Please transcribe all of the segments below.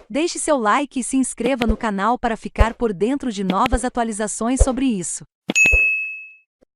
Deixe seu like e se inscreva no canal para ficar por dentro de novas atualizações sobre isso.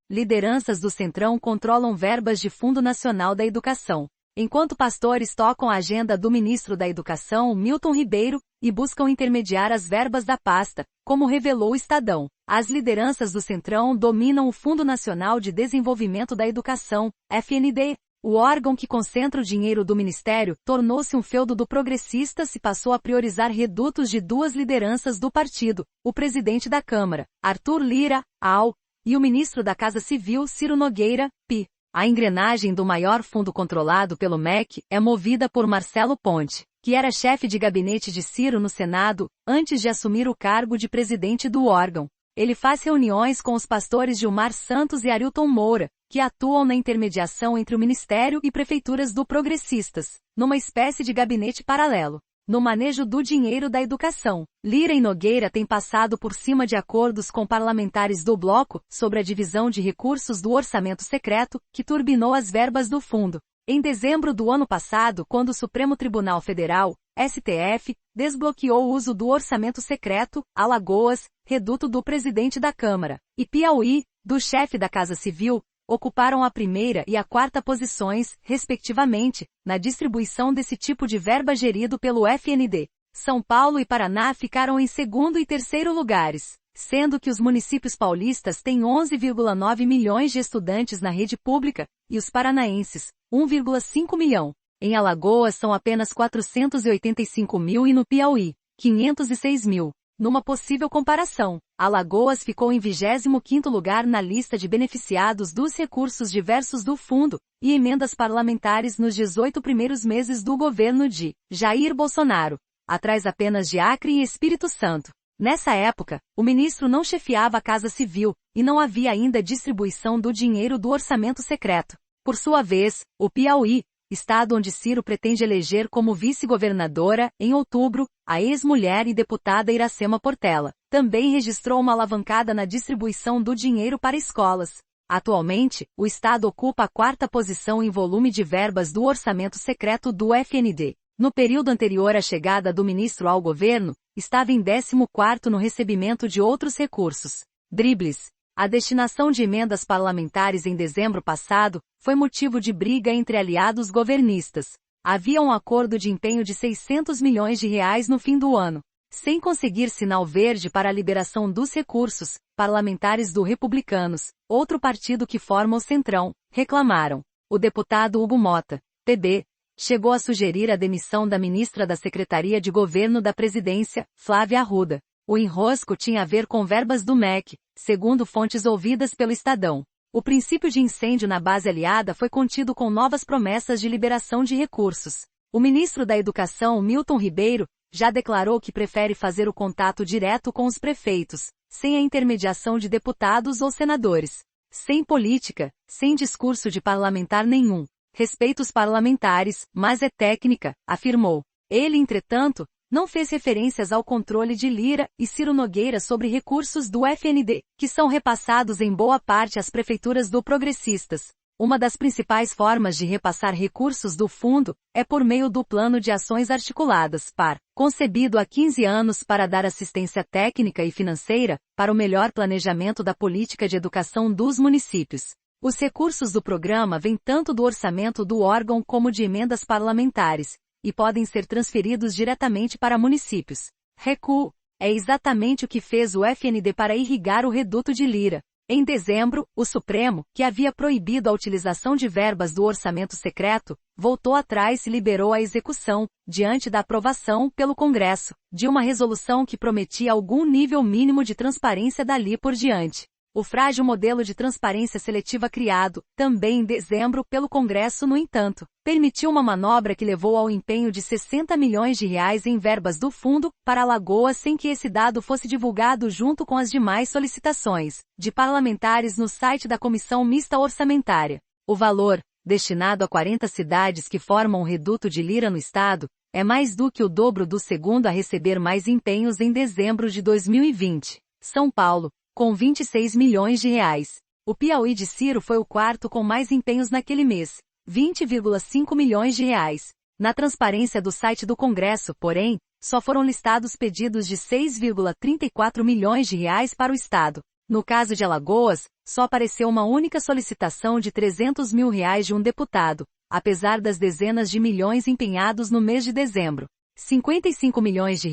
Lideranças do Centrão controlam verbas de Fundo Nacional da Educação. Enquanto pastores tocam a agenda do ministro da Educação, Milton Ribeiro, e buscam intermediar as verbas da pasta, como revelou o Estadão. As lideranças do Centrão dominam o Fundo Nacional de Desenvolvimento da Educação, FND. O órgão que concentra o dinheiro do Ministério tornou-se um feudo do Progressistas e passou a priorizar redutos de duas lideranças do partido, o presidente da Câmara, Arthur Lira, AL, e o ministro da Casa Civil, Ciro Nogueira, PI. A engrenagem do maior fundo controlado pelo MEC é movida por Marcelo Ponte, que era chefe de gabinete de Ciro no Senado, antes de assumir o cargo de presidente do órgão. Ele faz reuniões com os pastores Gilmar Santos e Arilton Moura, que atuam na intermediação entre o Ministério e prefeituras do Progressistas, numa espécie de gabinete paralelo. No manejo do dinheiro da educação, Lira e Nogueira têm passado por cima de acordos com parlamentares do bloco sobre a divisão de recursos do orçamento secreto, que turbinou as verbas do fundo. Em dezembro do ano passado, quando o Supremo Tribunal Federal, STF, desbloqueou o uso do orçamento secreto, Alagoas, reduto do presidente da Câmara, e Piauí, do chefe da Casa Civil, ocuparam a primeira e a quarta posições, respectivamente, na distribuição desse tipo de verba gerido pelo FND. São Paulo e Paraná ficaram em segundo e terceiro lugares, sendo que os municípios paulistas têm 11,9 milhões de estudantes na rede pública, e os paranaenses, 1,5 milhão. Em Alagoas são apenas 485 mil e no Piauí, 506 mil. Numa possível comparação, Alagoas ficou em 25º lugar na lista de beneficiados dos recursos diversos do fundo e emendas parlamentares nos 18 primeiros meses do governo de Jair Bolsonaro, atrás apenas de Acre e Espírito Santo. Nessa época, o ministro não chefiava a Casa Civil e não havia ainda distribuição do dinheiro do orçamento secreto. Por sua vez, o Piauí, estado onde Ciro pretende eleger como vice-governadora, em outubro, a ex-mulher e deputada Iracema Portela, também registrou uma alavancada na distribuição do dinheiro para escolas. Atualmente, o estado ocupa a quarta posição em volume de verbas do orçamento secreto do FND. No período anterior à chegada do ministro ao governo, estava em 14º no recebimento de outros recursos. Dribles. A destinação de emendas parlamentares em dezembro passado foi motivo de briga entre aliados governistas. Havia um acordo de empenho de 600 milhões de reais no fim do ano. Sem conseguir sinal verde para a liberação dos recursos, parlamentares do Republicanos, outro partido que forma o Centrão, reclamaram. O deputado Hugo Mota, PB, chegou a sugerir a demissão da ministra da Secretaria de Governo da Presidência, Flávia Arruda. O enrosco tinha a ver com verbas do MEC, segundo fontes ouvidas pelo Estadão. O princípio de incêndio na base aliada foi contido com novas promessas de liberação de recursos. O ministro da Educação, Milton Ribeiro, já declarou que prefere fazer o contato direto com os prefeitos, sem a intermediação de deputados ou senadores. Sem política, sem discurso de parlamentar nenhum. Respeita os parlamentares, mas é técnica, afirmou. Ele, entretanto, não fez referências ao controle de Lira e Ciro Nogueira sobre recursos do FND, que são repassados em boa parte às prefeituras do Progressistas. Uma das principais formas de repassar recursos do fundo é por meio do Plano de Ações Articuladas, PAR, concebido há 15 anos para dar assistência técnica e financeira para o melhor planejamento da política de educação dos municípios. Os recursos do programa vêm tanto do orçamento do órgão como de emendas parlamentares, e podem ser transferidos diretamente para municípios. Recuo. É exatamente o que fez o FND para irrigar o reduto de Lira. Em dezembro, o Supremo, que havia proibido a utilização de verbas do orçamento secreto, voltou atrás e liberou a execução, diante da aprovação, pelo Congresso, de uma resolução que prometia algum nível mínimo de transparência dali por diante. O frágil modelo de transparência seletiva criado, também em dezembro, pelo Congresso, no entanto, permitiu uma manobra que levou ao empenho de 60 milhões de reais em verbas do fundo para Alagoas sem que esse dado fosse divulgado junto com as demais solicitações de parlamentares no site da Comissão Mista Orçamentária. O valor, destinado a 40 cidades que formam o reduto de Lira no estado, é mais do que o dobro do segundo a receber mais empenhos em dezembro de 2020. São Paulo, com 26 milhões de reais. O Piauí de Ciro foi o quarto com mais empenhos naquele mês, 20,5 milhões de reais. Na transparência do site do Congresso, porém, só foram listados pedidos de R$ 6,34 milhões para o estado. No caso de Alagoas, só apareceu uma única solicitação de R$ 300 mil de um deputado, apesar das dezenas de milhões empenhados no mês de dezembro. R$ 55 milhões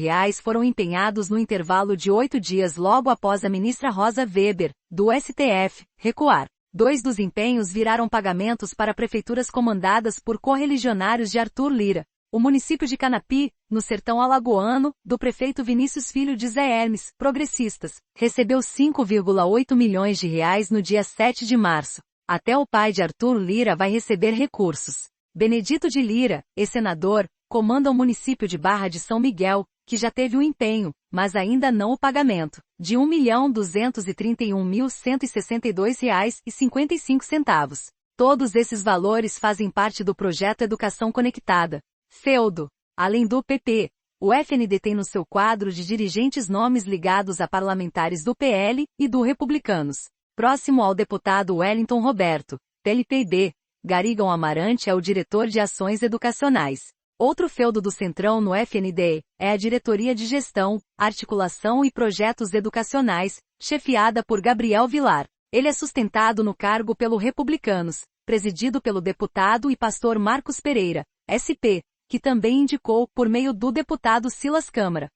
foram empenhados no intervalo de 8 dias logo após a ministra Rosa Weber, do STF, recuar. 2 dos empenhos viraram pagamentos para prefeituras comandadas por correligionários de Arthur Lira. O município de Canapi, no sertão alagoano, do prefeito Vinícius Filho de Zé Hermes, progressistas, recebeu R$ 5,8 milhões no dia 7 de março. Até o pai de Arthur Lira vai receber recursos. Benedito de Lira, ex-senador, comanda o município de Barra de São Miguel, que já teve o empenho, mas ainda não o pagamento, de R$ 1.231.162,55. Todos esses valores fazem parte do projeto Educação Conectada. Feudo. Além do PP, o FND tem no seu quadro de dirigentes nomes ligados a parlamentares do PL e do Republicanos. Próximo ao deputado Wellington Roberto, PLPB, Garigão Amarante é o diretor de ações educacionais. Outro feudo do Centrão no FND é a Diretoria de Gestão, Articulação e Projetos Educacionais, chefiada por Gabriel Vilar. Ele é sustentado no cargo pelo Republicanos, presidido pelo deputado e pastor Marcos Pereira, SP, que também indicou, por meio do deputado Silas Câmara,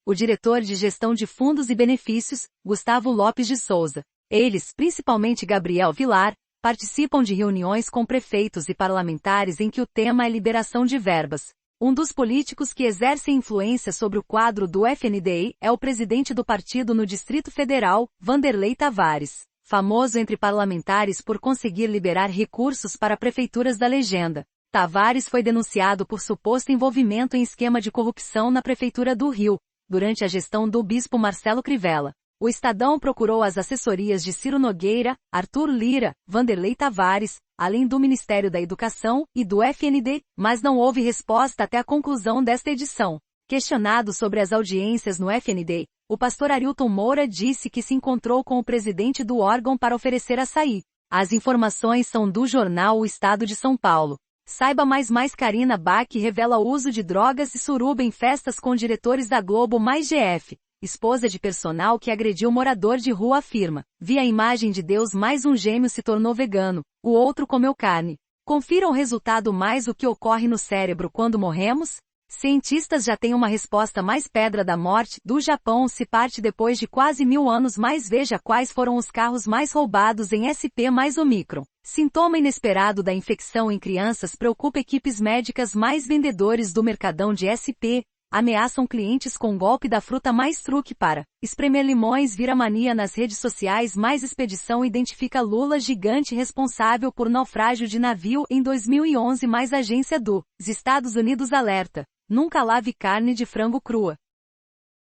o diretor de Gestão de Fundos e Benefícios, Gustavo Lopes de Souza. Eles, principalmente Gabriel Vilar, participam de reuniões com prefeitos e parlamentares em que o tema é liberação de verbas. Um dos políticos que exercem influência sobre o quadro do FNDI é o presidente do partido no Distrito Federal, Vanderlei Tavares, famoso entre parlamentares por conseguir liberar recursos para prefeituras da legenda. Tavares foi denunciado por suposto envolvimento em esquema de corrupção na Prefeitura do Rio, durante a gestão do bispo Marcelo Crivella. O Estadão procurou as assessorias de Ciro Nogueira, Arthur Lira, Vanderlei Tavares, além do Ministério da Educação e do FND, mas não houve resposta até a conclusão desta edição. Questionado sobre as audiências no FND, o pastor Arilton Moura disse que se encontrou com o presidente do órgão para oferecer açaí. As informações são do jornal O Estado de São Paulo. Saiba mais. Karina Bach revela o uso de drogas e suruba em festas com diretores da Globo mais GF. Esposa de personal que agrediu morador de rua afirma: vi a imagem de Deus, mais um gêmeo se tornou vegano, o outro comeu carne. Confira o resultado mais o que ocorre no cérebro quando morremos? Cientistas já têm uma resposta mais. Pedra da morte do Japão se parte depois de quase 1000 anos. Mais veja quais foram os carros mais roubados em SP mais Omicron. Sintoma inesperado da infecção em crianças preocupa equipes médicas. Mais vendedores do Mercadão de SP ameaçam clientes com golpe da fruta. Mais truque para espremer limões vira mania nas redes sociais. Mais expedição identifica Lula gigante responsável por naufrágio de navio em 2011. Mais agência dos Estados Unidos alerta: nunca lave carne de frango crua.